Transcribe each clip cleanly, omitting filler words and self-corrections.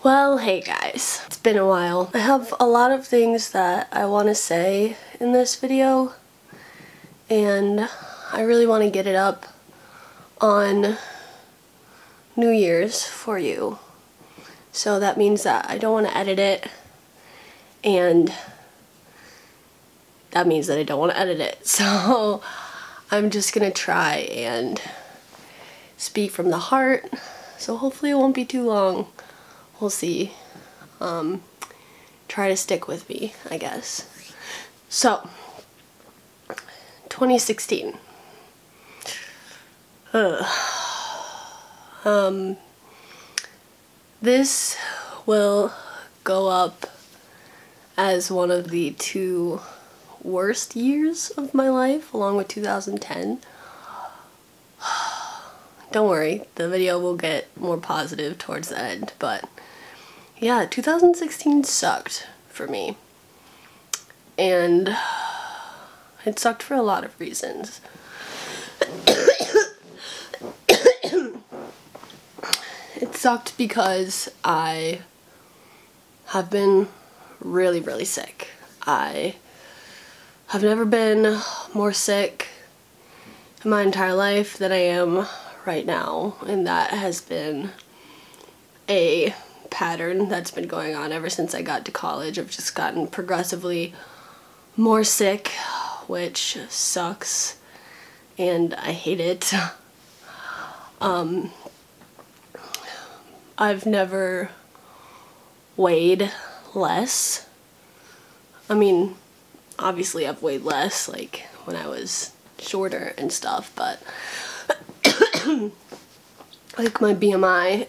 Well, hey guys, it's been a while. I have a lot of things that I want to say in this video, and I really want to get it up on New Year's for you. So that means that I don't want to edit it, and that means that I don't want to edit it. So I'm just gonna try and speak from the heart, so hopefully it won't be too long. We'll see. Try to stick with me, I guess. So, 2016. This will go up as one of the 2 worst years of my life, along with 2010. Don't worry, the video will get more positive towards the end, but yeah, 2016 sucked for me. And it sucked for a lot of reasons. It sucked because I have been really sick. I have never been more sick in my entire life than I am right now, and that has been a pattern that's been going on ever since I got to college. I've just gotten progressively more sick, which sucks, and I hate it. I've never weighed less. I mean, obviously I've weighed less, like, when I was shorter and stuff, but like my BMI,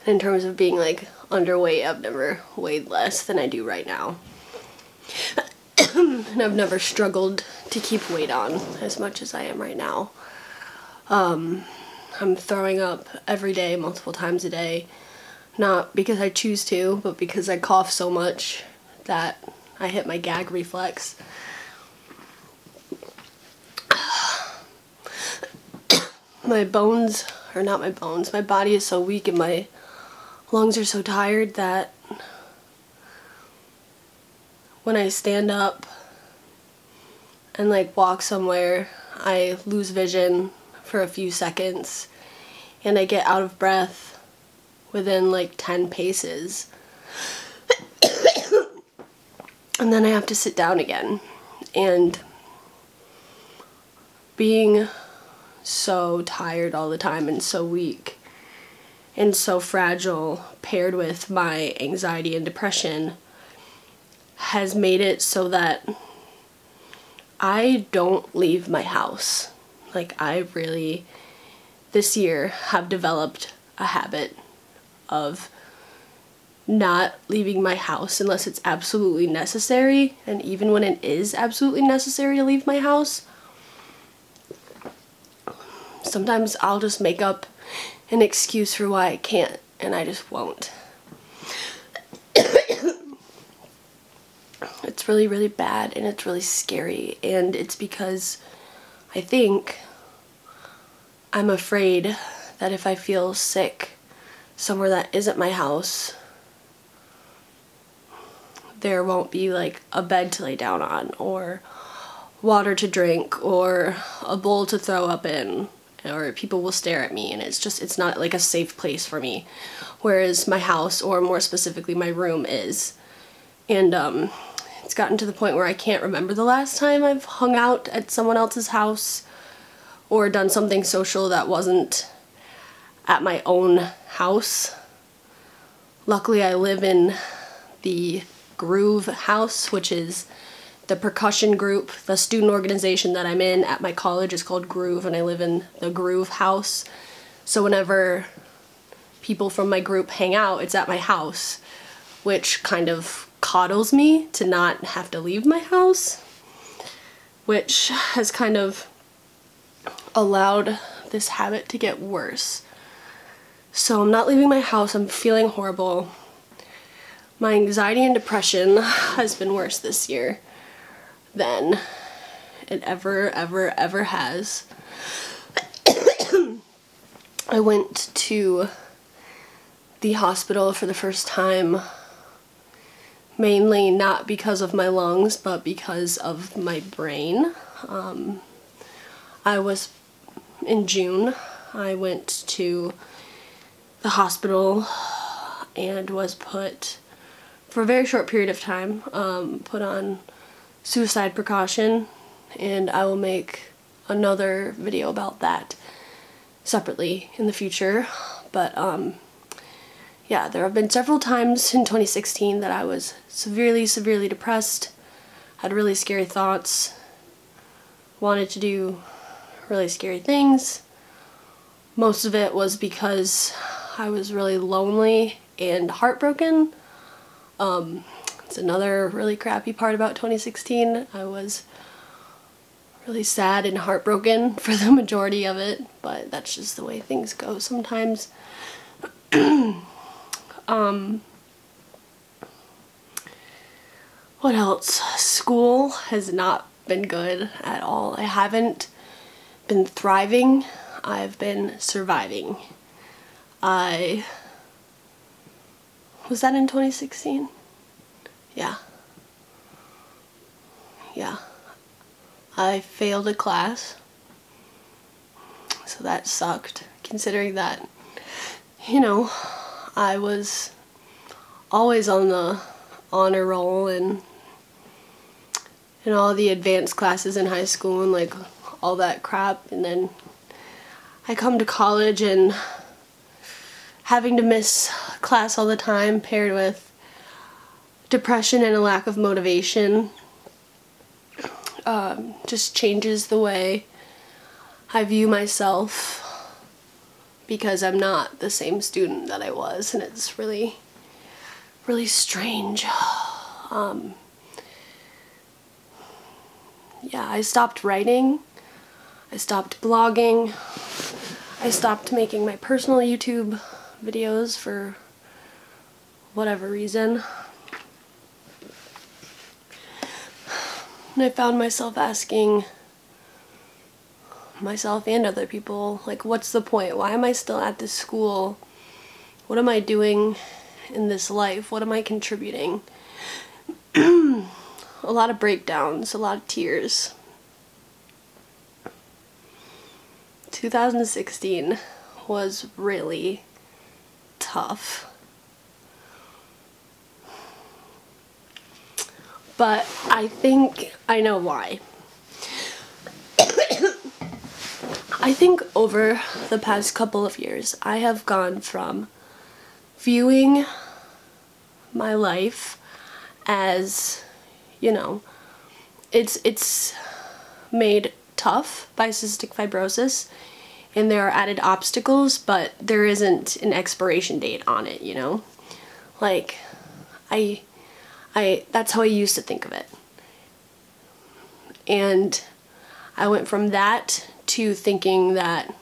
in terms of being like underweight, I've never weighed less than I do right now. And I've never struggled to keep weight on as much as I am right now. I'm throwing up every day, multiple times a day, not because I choose to, but because I cough so much that I hit my gag reflex. My bones, or not my bones, my body is so weak and my lungs are so tired that when I stand up and like walk somewhere, I lose vision for a few seconds and I get out of breath within like 10 paces. And then I have to sit down again. And being so tired all the time and so weak and so fragile, paired with my anxiety and depression, has made it so that I don't leave my house. Like, I really, this year, have developed a habit of not leaving my house unless it's absolutely necessary, and even when it is absolutely necessary to leave my house, sometimes I'll just make up an excuse for why I can't, and I just won't. It's really bad, and it's really scary, and it's because I think I'm afraid that if I feel sick somewhere that isn't my house, there won't be like a bed to lay down on, or water to drink, or a bowl to throw up in, or people will stare at me, and it's not like a safe place for me, whereas my house, or more specifically my room, is. And it's gotten to the point where I can't remember the last time I've hung out at someone else's house or done something social that wasn't at my own house. Luckily, I live in the Groove House, which is the percussion group. The student organization that I'm in at my college is called Groove, and I live in the Groove House. So whenever people from my group hang out, it's at my house, which kind of coddles me to not have to leave my house, which has kind of allowed this habit to get worse. So I'm not leaving my house, I'm feeling horrible. My anxiety and depression has been worse this year than it ever has. I went to the hospital for the first time, mainly not because of my lungs, but because of my brain. In June, I went to the hospital and was put, for a very short period of time, put on suicide precaution, and I will make another video about that separately in the future. But yeah, there have been several times in 2016 that I was severely depressed, had really scary thoughts, wanted to do really scary things. Most of it was because I was really lonely and heartbroken. It's another really crappy part about 2016. I was really sad and heartbroken for the majority of it, but that's just the way things go sometimes. What else? School has not been good at all. I haven't been thriving. I've been surviving. Was that in 2016? Yeah. Yeah. I failed a class, so that sucked, considering that, you know, I was always on the honor roll and in all the advanced classes in high school and like all that crap, and then I come to college and having to miss class all the time paired with depression and a lack of motivation just changes the way I view myself, because I'm not the same student that I was, and it's really strange. Yeah, I stopped writing, I stopped blogging, I stopped making my personal YouTube videos for whatever reason. And I found myself asking myself and other people, like, what's the point? Why am I still at this school? What am I doing in this life? What am I contributing? A lot of breakdowns, a lot of tears. 2016 was really tough. But I think I know why. I think over the past couple of years, I have gone from viewing my life as, you know, it's made tough by cystic fibrosis, and there are added obstacles, but there isn't an expiration date on it, you know? Like, that's how I used to think of it. And I went from that to thinking that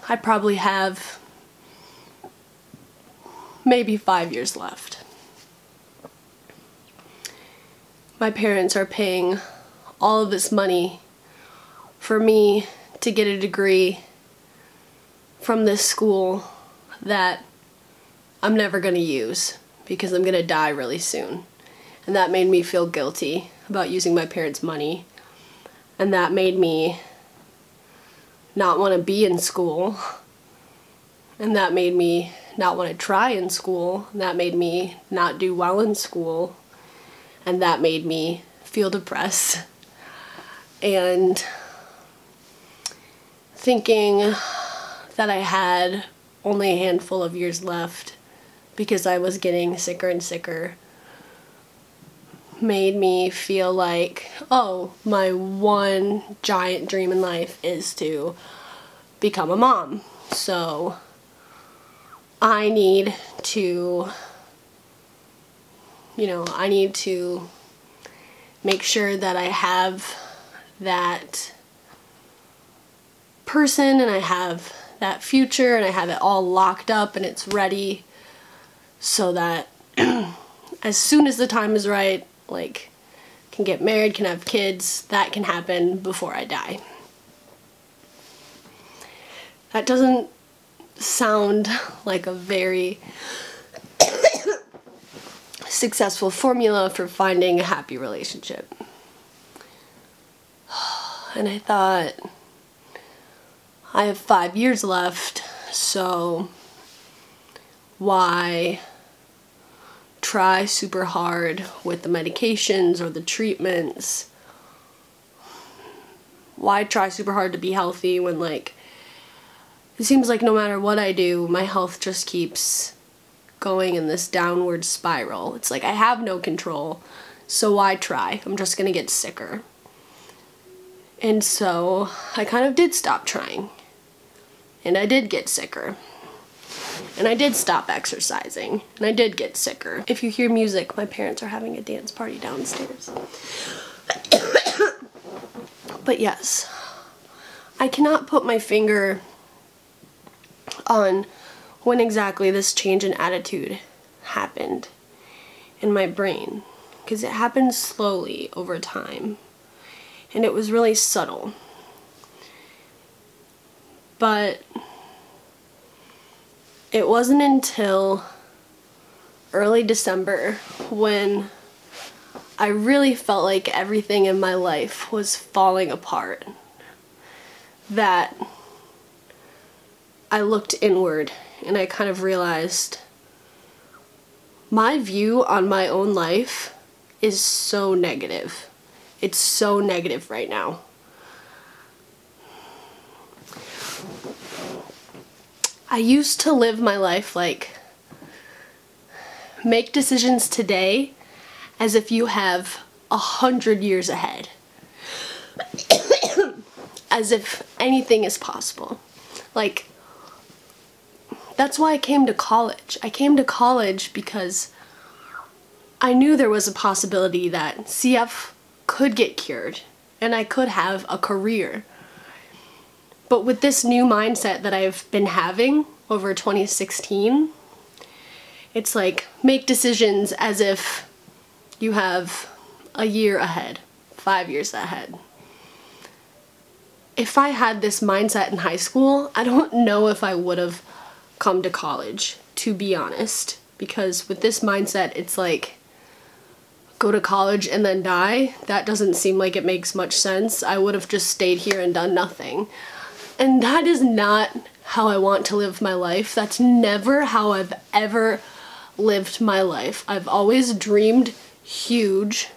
I probably have maybe 5 years left. My parents are paying all of this money for me to get a degree from this school that I'm never going to use because I'm going to die really soon. And that made me feel guilty about using my parents' money. And that made me not want to be in school. And that made me not want to try in school. And that made me not do well in school. And that made me feel depressed. And thinking that I had only a handful of years left because I was getting sicker and sicker made me feel like, oh, my one giant dream in life is to become a mom. So I need to, I need to make sure that I have that person and I have that future and I have it all locked up and it's ready so that as soon as the time is right, like, can get married, can have kids, that can happen before I die. That doesn't sound like a very successful formula for finding a happy relationship. And I thought, I have 5 years left, so why try super hard with the medications or the treatments? Why try super hard to be healthy when, like, it seems like no matter what I do, my health just keeps going in this downward spiral. It's like I have no control, so why try? I'm just gonna get sicker. And so I kind of did stop trying. And I did get sicker. And I did stop exercising. And I did get sicker. If you hear music, my parents are having a dance party downstairs. But yes, I cannot put my finger on when exactly this change in attitude happened in my brain, because it happened slowly over time, and it was really subtle. But it wasn't until early December when I really felt like everything in my life was falling apart that I looked inward and I kind of realized my view on my own life is so negative. It's so negative right now. I used to live my life like, make decisions today as if you have 100 years ahead. As if anything is possible. Like, that's why I came to college. I came to college because I knew there was a possibility that CF could get cured and I could have a career. But with this new mindset that I've been having over 2016, it's like, make decisions as if you have a year ahead, 5 years ahead. If I had this mindset in high school, I don't know if I would have come to college, to be honest. Because with this mindset, it's like, go to college and then die? That doesn't seem like it makes much sense. I would have just stayed here and done nothing. And that is not how I want to live my life. That's never how I've ever lived my life. I've always dreamed huge.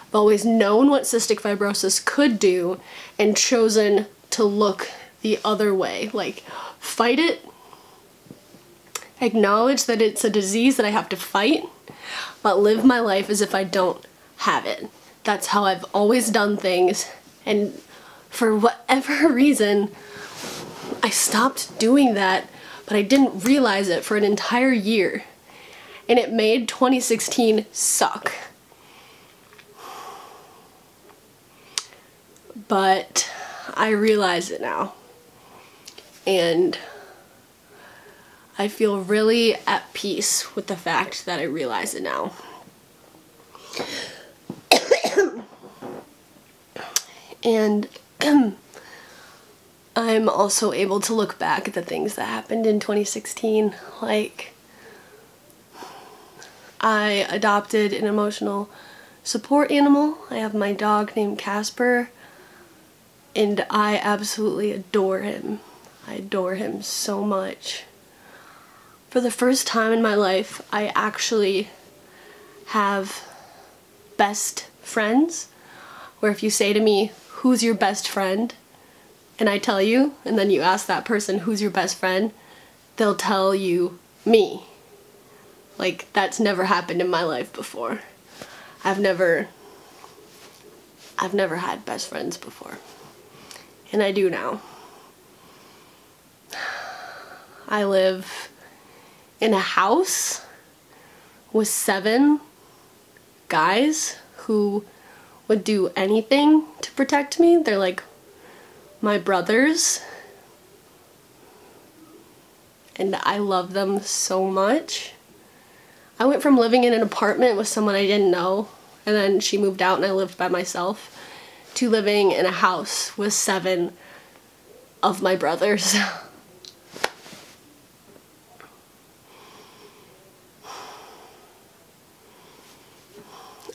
I've always known what cystic fibrosis could do and chosen to look the other way. Like, fight it, acknowledge that it's a disease that I have to fight, but live my life as if I don't have it. That's how I've always done things, and for whatever reason, I stopped doing that, but I didn't realize it for an entire year, and it made 2016 suck. But I realize it now, and I feel really at peace with the fact that I realize it now. And I'm also able to look back at the things that happened in 2016. Like, I adopted an emotional support animal. I have my dog named Casper, and I absolutely adore him. I adore him so much. For the first time in my life, I actually have best friends, where if you say to me, who's your best friend? And I tell you, and then you ask that person, who's your best friend? They'll tell you me. Like, that's never happened in my life before. I've never had best friends before. And I do now. I live in a house with 7 guys who would do anything to protect me. They're like my brothers, and I love them so much. I went from living in an apartment with someone I didn't know, and then she moved out and I lived by myself, to living in a house with 7 of my brothers.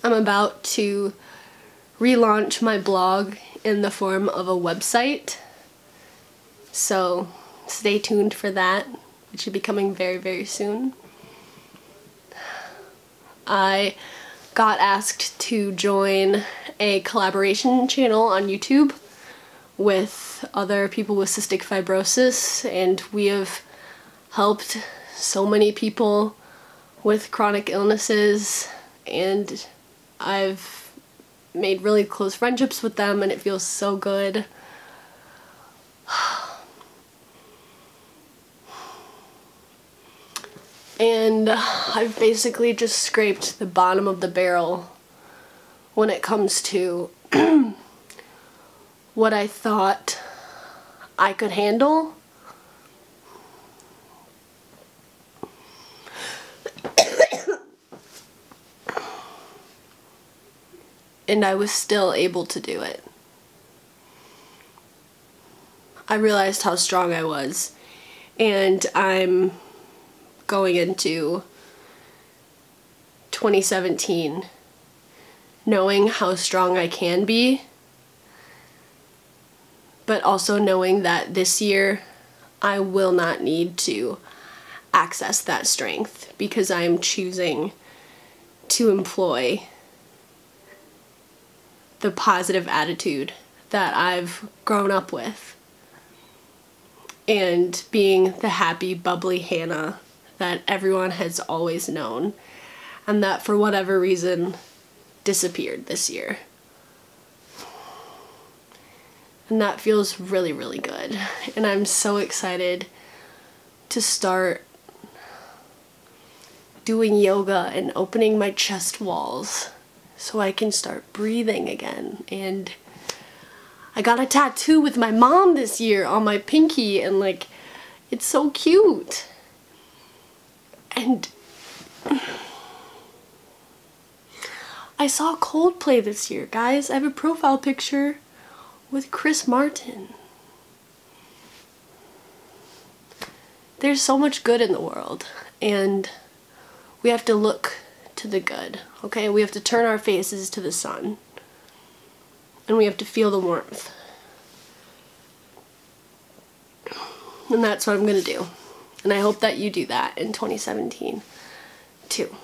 I'm about to relaunch my blog in the form of a website. So stay tuned for that. It should be coming very, very soon. I got asked to join a collaboration channel on YouTube with other people with cystic fibrosis, and we have helped so many people with chronic illnesses, and I've made really close friendships with them, and it feels so good. And I've basically just scraped the bottom of the barrel when it comes to what I thought I could handle. And I was still able to do it. I realized how strong I was, and I'm going into 2017 knowing how strong I can be, but also knowing that this year I will not need to access that strength because I am choosing to employ the positive attitude that I've grown up with, and being the happy, bubbly Hannah that everyone has always known, and that for whatever reason disappeared this year. And that feels really, really good. And I'm so excited to start doing yoga and opening my chest walls so I can start breathing again. And I got a tattoo with my mom this year on my pinky, and like, it's so cute. And I saw Coldplay this year, guys. I have a profile picture with Chris Martin. There's so much good in the world, and we have to look to the good, okay? We have to turn our faces to the sun, and we have to feel the warmth. And that's what I'm gonna do. And I hope that you do that in 2017 too.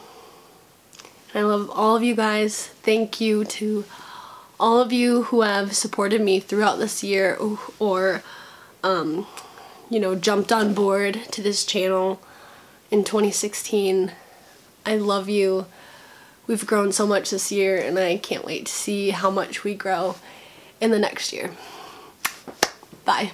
I love all of you guys. Thank you to all of you who have supported me throughout this year, or you know, jumped on board to this channel in 2016. I love you. We've grown so much this year, and I can't wait to see how much we grow in the next year. Bye.